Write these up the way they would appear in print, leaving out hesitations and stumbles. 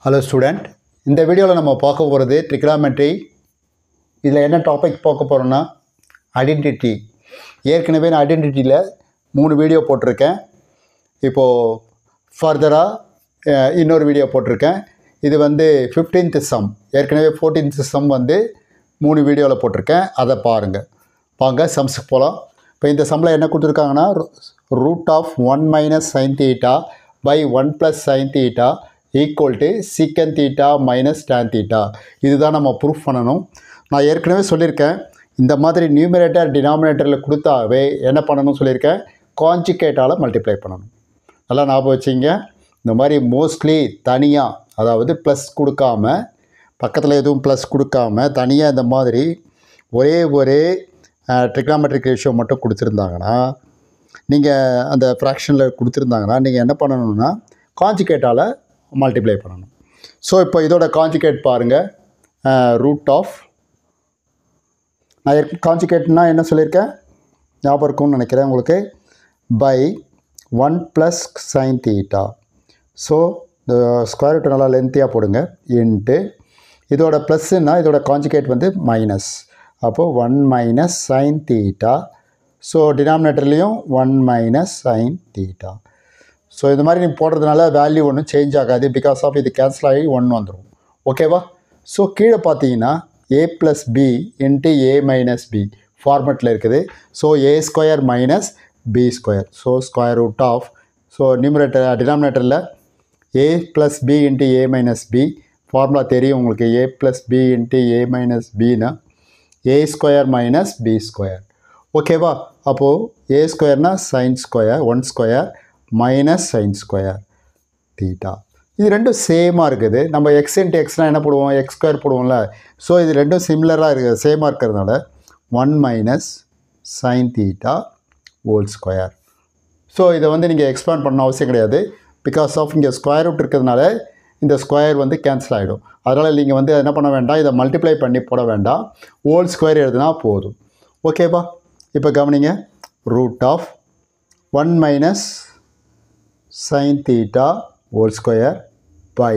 Hello student, இந்த வீடியோவில் நம்ம பார்க்க போகிறது ட்ரிக்னாமெட்ரி. இதில் என்ன டாபிக் பார்க்க போகிறோன்னா ஐடென்டிட்டி. ஏற்கனவே நான் ஐடென்டிட்டியில் 3 வீடியோ போட்டிருக்கேன். இப்போது ஃபர்தராக இன்னொரு வீடியோ போட்டிருக்கேன். இது 15th சம். ஏற்கனவே 14th சம் 3 வீடியோவில் போட்டிருக்கேன். அதை பாருங்கள். வாங்க சம்ஸுக்கு போகலாம். இப்போ இந்த சம்மில் என்ன கொடுத்துருக்காங்கன்னா root of 1 minus sine theta by 1 plus sine theta equal to secant theta minus tan theta. இதுதான் நம்ம ப்ரூஃப் பண்ணணும். நான் ஏற்கனவே சொல்லியிருக்கேன், இந்த மாதிரி நியூமரேட்டர் டினாமினேட்டரில் கொடுத்தாவே என்ன பண்ணணும்னு சொல்லியிருக்கேன், கான்ஜுகேட்டால் மல்டிப்ளை பண்ணணும். நல்லா ஞாபகம் வச்சிங்க. இந்த மாதிரி மோஸ்ட்லி தனியாக, அதாவது ப்ளஸ் கொடுக்காம, பக்கத்தில் எதுவும் ப்ளஸ் கொடுக்காம தனியாக இந்த மாதிரி ஒரே ட்ரிக்னாமெட்ரிக் ரேஷியோ மட்டும் கொடுத்துருந்தாங்கன்னா, நீங்கள் அந்த ஃப்ராக்ஷனில் கொடுத்துருந்தாங்கன்னா நீங்கள் என்ன பண்ணணும்னா கான்ஜுகேட்டால் மல்டிப்ளை பண்ணணும். ஸோ இப்போ இதோட கான்ஜுகேட் பாருங்கள். ரூட் ஆஃப், நான் கான்ஜுகேட்னா என்ன சொல்லியிருக்கேன் ஞாபகம் இருக்கும்னு நினைக்கிறேன் உங்களுக்கு, by 1 plus sine theta. So இந்த ஸ்கொயர் ரூட் நல்லா லென்த்தியாக போடுங்க. இன்ட்டு இதோட ப்ளஸ்ஸுன்னா இதோட கான்ஜுகேட் மைனஸ். அப்போது 1 மைனஸ் சைன் தீட்டா. ஸோ டினாமினேட்டர்லேயும் 1 மைனஸ் சைன் தீட்டா. ஸோ இந்த மாதிரி நீங்கள் போடுறதுனால வேல்யூ ஒன்றும் சேஞ்ச் ஆகாது. பிகாஸ் ஆஃப் இது கேன்சல் ஆகி 1 வந்துடும். ஓகேவா? ஸோ கீழே பார்த்தீங்கன்னா a plus B into A minus B ஃபார்மெட்டில் இருக்குது. So A square minus B square. So square root of, so டினாமினேட்டரில் A plus B into A minus B formula தெரியும் உங்களுக்கு. A plus B into A minus பின்னா A square minus B square. ஓகேவா? அப்போது A ஸ்கொயர்னால் sine square 1 square minus sine square theta. இது ரெண்டும் சேமாக இருக்குது. நம்ம எக்ஸ் இன்ட்டு எக்ஸ்னால் என்ன போடுவோம், எக்ஸ் ஸ்கொயர் போடுவோம்ல. ஸோ இது ரெண்டும் சிமிலராக இருக்குது, சேமாக இருக்கிறதுனால 1 minus sine theta whole square. So இதை நீங்கள் எக்ஸ்பேண்ட் பண்ண அவசியம் கிடையாது. பிகாஸ் ஆஃப் இங்கே ஸ்கொயர் ரூட் இருக்கிறதுனால இந்த ஸ்கொயர் கேன்சல் ஆகிடும். அதனால் நீங்கள் என்ன பண்ண வேண்டாம், இதை மல்டிப்ளை பண்ணி போட வேண்டாம், ஹோல் ஸ்கொயர் எழுதுனா போதும். ஓகேவா? இப்போ கவனிங்க. Root of 1 minus sine theta whole square by,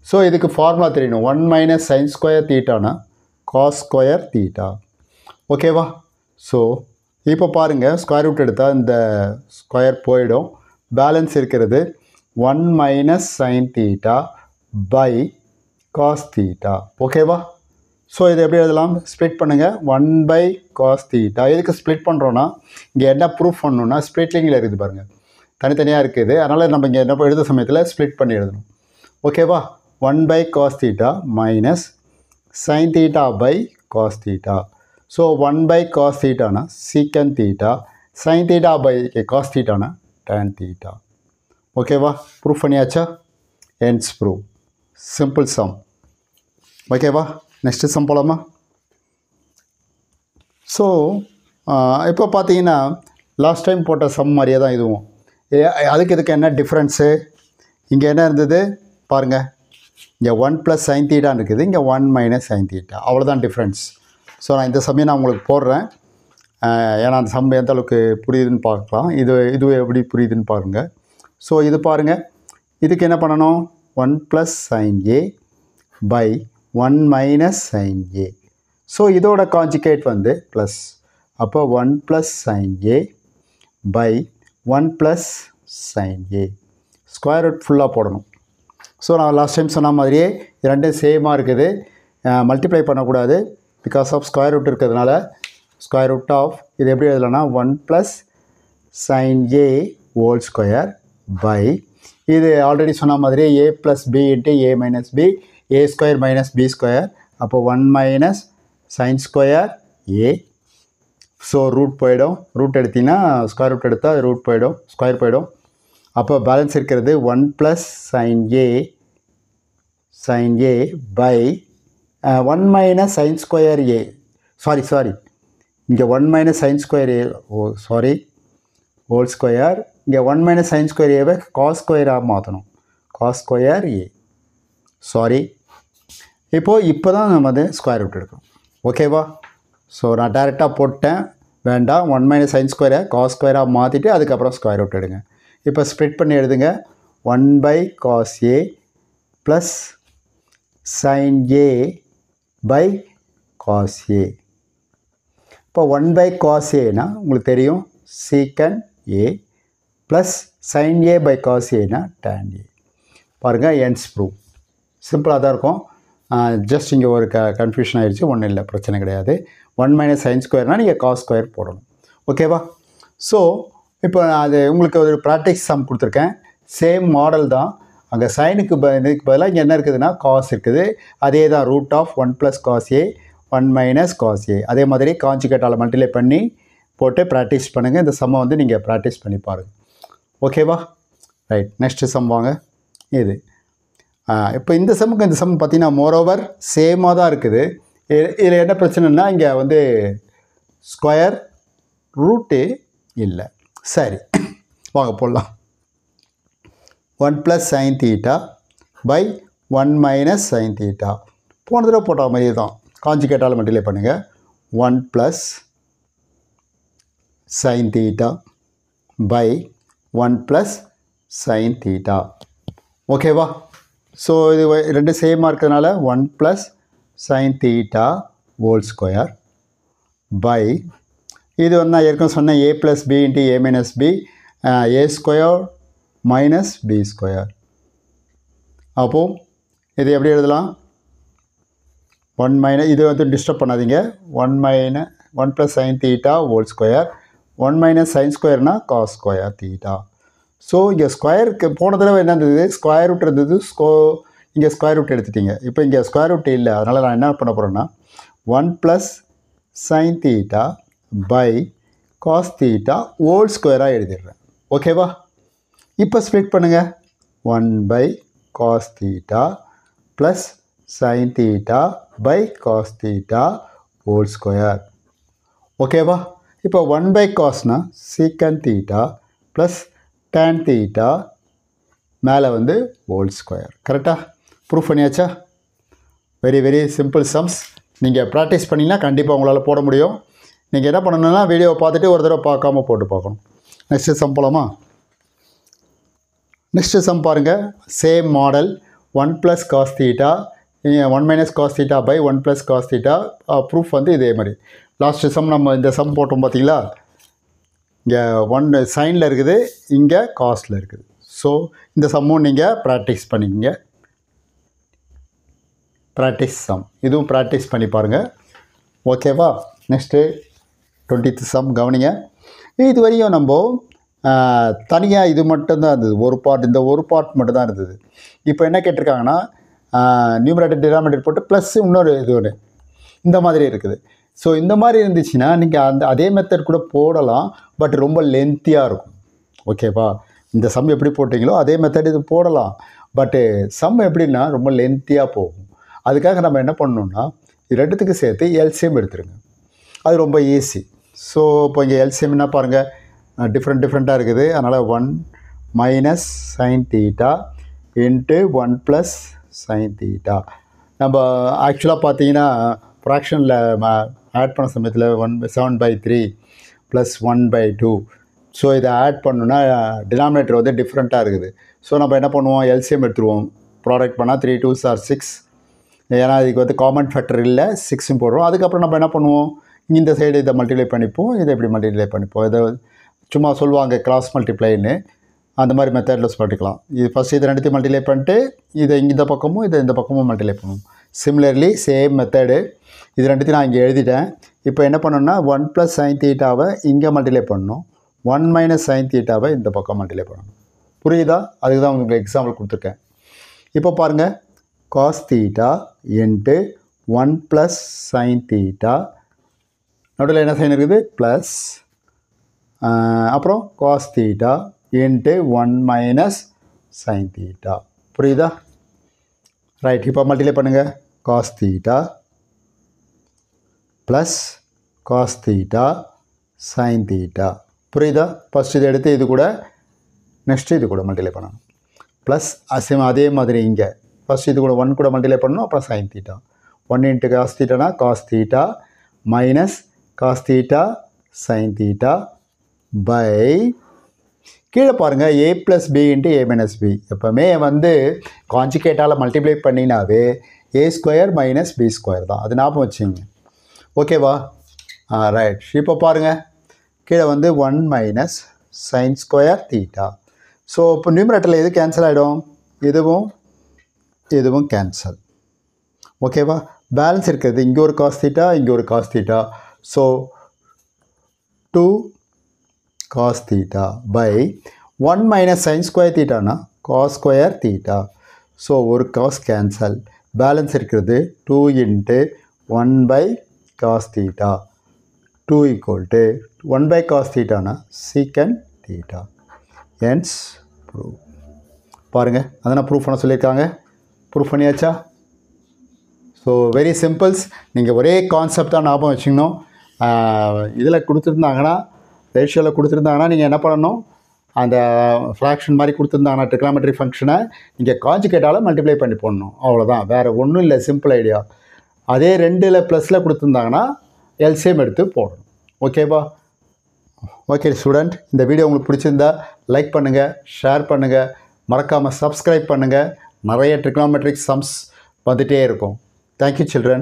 so இதுக்கு ஃபார்முலா தெரியணும். 1 மைனஸ் சைன் ஸ்கொயர் தீட்டானா காஸ் ஸ்கொயர் தீட்டா. ஓகேவா? ஸோ இப்போ பாருங்கள், ஸ்கொயர் ரூட் எடுத்தால் இந்த ஸ்கொயர் போயிடும். பேலன்ஸ் இருக்கிறது 1 minus sine theta by cos theta. ஓகேவா? ஸோ இதை எப்படி எழுதலாம், ஸ்ப்ளிட் பண்ணுங்கள். 1 பை காஸ் தீட்டா. எதுக்கு ஸ்ப்ளிட் பண்ணுறோன்னா, இங்கே என்ன ப்ரூஃப் பண்ணணுன்னா ஸ்ப்ளிட்லிங்கில் இருக்குது பாருங்கள், தனித்தனியாக இருக்குது. அதனால் நம்ம இங்கே என்ன எழுத சமயத்தில் ஸ்ப்ளிட் பண்ணி எழுதணும். ஓகேவா? 1 by cos theta minus sine theta by cos theta. So 1 by cos தீட்டானா secant theta, sine theta by cos தீட்டானா டேன் தீட்டா. ஓகேவா? ப்ரூஃப் பண்ணியாச்சா? Hence prove. Simple sum. ஓகேவா? நெக்ஸ்ட்டு சம் போகலாமா? ஸோ இப்போ பார்த்தீங்கன்னா லாஸ்ட் டைம் போட்ட சம் மாதிரியே தான் இதுவும். அதுக்கு என்ன டிஃப்ரென்ஸு, இங்கே என்ன இருந்தது பாருங்கள், இங்கே 1 ப்ளஸ் சைன் தீட்டான்னு இருக்குது, இங்கே 1 மைனஸ் சைன் தீட்டா. அவ்வளோதான் டிஃப்ரென்ஸ். ஸோ நான் இந்த சமயம் நான் உங்களுக்கு போடுறேன், ஏன்னா அந்த சம் எந்த அளவுக்கு புரியுதுன்னு பார்க்கலாம். இது எப்படி புரியுதுன்னு பாருங்கள். ஸோ இது பாருங்கள், இதுக்கு என்ன பண்ணணும், 1 plus sine A by 1 minus sine A. So இதோட கான்ஜுகேட் ப்ளஸ். அப்போ 1 plus sine A by 1 plus sine A. Square root ஃபுல்லாக போடணும். ஸோ நான் லாஸ்ட் டைம் சொன்ன மாதிரியே ரெண்டும் சேமாக இருக்குது, மல்டிப்ளை பண்ணக்கூடாது. பிகாஸ் ஆஃப் ஸ்கொயர் ரூட் இருக்கிறதுனால ஸ்கொயர் ரூட் ஆஃப் இது எப்படி எழுதலைன்னா 1 plus sine A whole square by, இது ஆல்ரெடி சொன்ன மாதிரியே A plus B into A minus B, A square minus B square. அப்போ 1 minus sine square A. So root போயிடும். Root எடுத்திங்கன்னா ஸ்கொயர் ரூட் எடுத்தால் ரூட் போயிடும், ஸ்கொயர் போயிடும். அப்போ பேலன்ஸ் இருக்கிறது 1 plus sine A by 1 minus sine square A. Sorry இங்கே 1 minus sine square ஏ whole square. இங்கே 1 மைனஸ் சைன் ஸ்கொயர் ஏவை காஸ் ஸ்கொயராக மாற்றணும், காஸ் ஸ்கொயர் ஏ. சாரி, இப்போ தான் நம்ம ஸ்கொயர் ரூட் எடுக்கணும். ஓகேவா? ஸோ நான் டேரெக்டாக போட்டேன், வேண்டாம். 1 மைனஸ் சைன் ஸ்கொயரை காஸ் ஸ்கொயராக மாற்றிட்டு அதுக்கப்புறம் ஸ்கொயர் ரூட் எடுங்க. இப்போ ஸ்ப்ளிட் பண்ணி எழுதுங்க. 1 by cos A plus sin A by cos A. இப்போ 1 by cos Aனா உங்களுக்கு தெரியும் secant A plus sin A by cos Aனா tan A. பாருங்கள் ends proof. சிம்பிளாக தான் இருக்கும். ஜஸ்ட் இங்கே ஒரு கன்ஃபியூஷன் ஆகிடுச்சு, ஒன்றும் இல்லை, பிரச்சனை கிடையாது. 1 minus sin ஸ்கொயர்னால் நீங்கள் cos ஸ்கொயர் போடணும். ஓகேவா? ஸோ இப்போ அது உங்களுக்கு ஒரு ப்ராக்டிஸ் சம் கொடுத்துருக்கேன். சேம் மாடல் தான். அங்கே சைனுக்கு இதுக்கு பதிலாக இங்கே என்ன இருக்குதுன்னா காஸ் இருக்குது. அதே தான் root of 1 + cos A 1 minus cos A. அதே மாதிரி கான்ஜுகேட்டால் மல்டிப்ளை பண்ணி போட்டு ப்ராக்டிஸ் பண்ணுங்கள். இந்த சம்மை வந்து நீங்கள் ப்ராக்டிஸ் பண்ணி பாருங்கள். ஓகேவா? ரைட், நெக்ஸ்ட்டு சம் வாங்க. இது இப்போ இந்த சம்முக்கு இந்த சம் பார்த்தீங்கன்னா மோரோவர் சேமாக தான் இருக்குது. இதில் என்ன பிரச்சனைனா இங்கே வந்து ஸ்கொயர் ரூட்டு இல்லை. சரி, வாங்க போடலாம். 1 + sin θ by 1 minus sin θ. போன தடவை போட்ட மாதிரி தான், கான்ஜுகேட்டால் மல்டிப்ளை பண்ணுங்கள். 1 + sin θ by 1 + sin θ. ஓகேவா? ஸோ இது ரெண்டு சேமாக இருக்கிறதுனால 1 + sin θ whole square by இது வந்து நான் ஏற்கனவே சொன்னேன் a + b × a - b a square minus b square. அப்போது இது எப்படி எழுதலாம்? 1 இது வந்து டிஸ்டர்ப் பண்ணாதீங்க. 1 + sin θ whole square 1 minus sin ஸ்கொயர்னா cos ஸ்கொயர் θ. ஸோ இங்கே ஸ்கொயருக்கு போன தடவை என்ன இருந்தது? ஸ்கொயர் ரூட் இருந்தது. இங்கே ஸ்கொயர் ரூட் எடுத்துட்டீங்க. இப்போ இங்கே ஸ்கொயர் ரூட் இல்லை. அதனால் நான் என்ன பண்ண போகிறேன்னா 1 + sin θ by cos θ ஹோல் ஸ்கொயராக எழுதிடுறேன். ஓகேவா? இப்போ ஸ்ப்ளிட் பண்ணுங்கள். 1 by cos θ + sin θ by cos θ whole square. ஓகேவா? இப்போ 1 by cosனா secant θ ப்ளஸ் tan θ மேலே வந்து ஹோல் ஸ்கொயர். கரெக்டாக ப்ரூஃப் பண்ணியாச்சா? Very very simple sums. நீங்கள் ப்ராக்டிஸ் பண்ணிங்கன்னா கண்டிப்பாக உங்களால் போட முடியும். நீங்கள் என்ன பண்ணணுன்னா வீடியோவை பார்த்துட்டு ஒரு தடவை பார்க்காம போட்டு பார்க்கணும். நெக்ஸ்ட்டு சம் போகலாமா? நெக்ஸ்ட்டு சம் பாருங்கள். Same model 1 + cos θ 1 minus cos θ by 1 + cos θ. Proof வந்து இதே மாதிரி. லாஸ்ட்டு சம் நம்ம இந்த சம் போட்டோம் பார்த்தீங்களா? இங்கே 1 சைனில் இருக்குது, இங்கே காஸ்டில் இருக்குது. ஸோ இந்த சம்மும் நீங்கள் ப்ராக்டிஸ் பண்ணிக்கங்க. ப்ராக்டிஸ் சம் இதுவும் ப்ராக்டிஸ் பண்ணி பாருங்கள். ஓகேவா? நெக்ஸ்ட்டு 20th சம் கவனிங்க. இது வரையும் நம்ம தனியாக இது மட்டும்தான் இருந்தது, ஒரு பார்ட். இந்த ஒரு பார்ட் மட்டும்தான் இருந்தது. இப்போ என்ன கேட்டிருக்காங்கன்னா நியூமரேட்டர் டினாமினேட்டர் போட்டு ப்ளஸ் இன்னொரு இது ஒன்று இந்த மாதிரி இருக்குது. ஸோ இந்த மாதிரி இருந்துச்சுன்னா நீங்கள் அதே மெத்தட் கூட போடலாம். பட் ரொம்ப லென்த்தியாக இருக்கும். ஓகேவா? இந்த சம் எப்படி போட்டிங்களோ அதே மெத்தட் இது போடலாம். பட்டு சம் எப்படின்னா ரொம்ப லென்த்தியாக போகும். அதுக்காக நம்ம என்ன பண்ணணுன்னா இது ரெண்டுத்துக்கு சேர்த்து எல்சிஎம் எடுத்துருங்க. அது ரொம்ப ஈஸி. ஸோ இப்போ இங்கே எல்சிஎம் என்ன பாருங்கள், டிஃப்ரெண்ட்டாக இருக்குது. அதனால் 1 minus sin θ இன்ட்டு 1 + sin θ. நம்ம ஆக்சுவலாக பார்த்தீங்கன்னா ஃப்ராக்ஷனில் ஆட் பண்ண சமயத்தில் 7/3 + 1/2. ஸோ இதை ஆட் பண்ணணுன்னா டினாமினேட்டர் வந்து டிஃப்ரெண்ட்டாக இருக்குது. ஸோ நம்ம என்ன பண்ணுவோம், எல்சிஎம் எடுத்துருவோம். ப்ராடக்ட் பண்ணால் 3 2s are 6. ஏன்னா இதுக்கு வந்து காமன் ஃபேக்டர் இல்லை, 6 போடுறோம். அதுக்கப்புறம் நம்ம என்ன பண்ணுவோம், இந்த சைடு இதை மல்டிப்ளை பண்ணிப்போம், இதை எப்படி மல்டிப்ளை பண்ணிப்போம். இதை சும்மா சொல்லுவாங்க கிராஸ் மல்டிப்ளைன்னு, அந்த மாதிரி மெத்தடில் சொல்லிக்கலாம். இது ஃபஸ்ட்டு இதை ரெண்டுத்தையும் மல்டிப்ளை பண்ணிட்டு இதை இந்த பக்கமும் இதை இந்த பக்கமும் மல்டிப்ளை பண்ணுவோம். Similarly same method. இது ரெண்டுத்தையும் நான் இங்கே எழுதிட்டேன். இப்போ என்ன பண்ணணும்னா 1 + sin θவை இங்கே மல்டிப்ளை பண்ணணும், 1 minus sin θவை இந்த பக்கம் மல்டிப்ளை பண்ணணும். புரியுதா? அதுக்கு தான் உங்களுக்கு எக்ஸாம்பிள் கொடுத்துருக்கேன். இப்போ பாருங்கள், cos θ இன்ட்டு 1 + sin θ, நடுவில் என்ன சைன் இருக்குது ப்ளஸ், அப்புறம் cos θ இன்ட்டு 1 minus sin θ. புரியுதா? ரைட். இப்போ மல்டிப்ளை பண்ணுங்கள். cos θ plus cos θ sin θ. புரியுதா? ஃபஸ்ட் இதை எடுத்து இது கூட நெக்ஸ்ட்டு இது கூட மல்டிப்ளை பண்ணணும். ப்ளஸ் அதே மாதிரி இங்கே ஃபஸ்ட் இது கூட 1 கூட மல்டிப்ளை பண்ணணும், அப்புறம் sin θ. 1 × cos θனா cos θ minus cos θ sin θ by கீழே பாருங்கள் a + b × a - b. எப்போவுமே வந்து கான்ஜுகேட்டால் மல்டிப்ளை பண்ணினாவே ஏ ஸ்கொயர் மைனஸ் பி ஸ்கொயர் தான். அது ஞாபகம் வச்சுங்க. ஓகேவா? ரைட். இப்போ பாருங்கள், கீழே வந்து 1 minus sine square theta. So இப்போ நியூமரேட்டரில் எது கேன்சல் ஆகிடும்? இதுவும் கேன்சல். ஓகேவா? பேலன்ஸ் இருக்கிறது இங்கே ஒரு காஸ் தீட்டா, இங்கே ஒரு cos theta. So 2 cos theta by 1 minus sine square தீட்டானா காஸ் ஸ்கொயர் தீட்டா. ஸோ ஒரு காஸ் கேன்சல். பேலன்ஸ் இருக்கிறது 2 into 1 by cos theta. 2 equal to 1 by cos தீட்டானா சீக்கன் தீட்டா. Hence prove. பாருங்கள், அதனால் ப்ரூஃப் பண்ண சொல்லியிருக்காங்க. ப்ரூஃப் பண்ணியாச்சா? So very simples. நீங்கள் ஒரே கான்செப்ட் தான் ஞாபகம் வச்சுக்கணும். இதில் கொடுத்துருந்தாங்கன்னா, ரேஷியோவில் கொடுத்துருந்தாங்கன்னா நீங்கள் என்ன பண்ணணும், அந்த ஃப்ராக்ஷன் மாதிரி கொடுத்துருந்தாங்கன்னா ட்ரிக்னாமெட்ரி ஃபங்க்ஷனை நீங்கள் காஞ்சுகேட்டால் மல்டிப்ளை பண்ணி போடணும். அவ்வளோதான், வேறு ஒன்றும் இல்லை. Simple idea. அதே 2ல் ப்ளஸில் கொடுத்துருந்தாங்கன்னா எல்சிஎம் எடுத்து போடணும். ஓகேவா? ஓகே ஸ்டூடெண்ட், இந்த வீடியோ உங்களுக்கு பிடிச்சிருந்தா லைக் பண்ணுங்கள், ஷேர் பண்ணுங்கள், மறக்காமல் சப்ஸ்கிரைப் பண்ணுங்கள். நிறைய ட்ரிக்னாமெட்ரிக் சம்ஸ் வந்துகிட்டே இருக்கும். Thank you, children.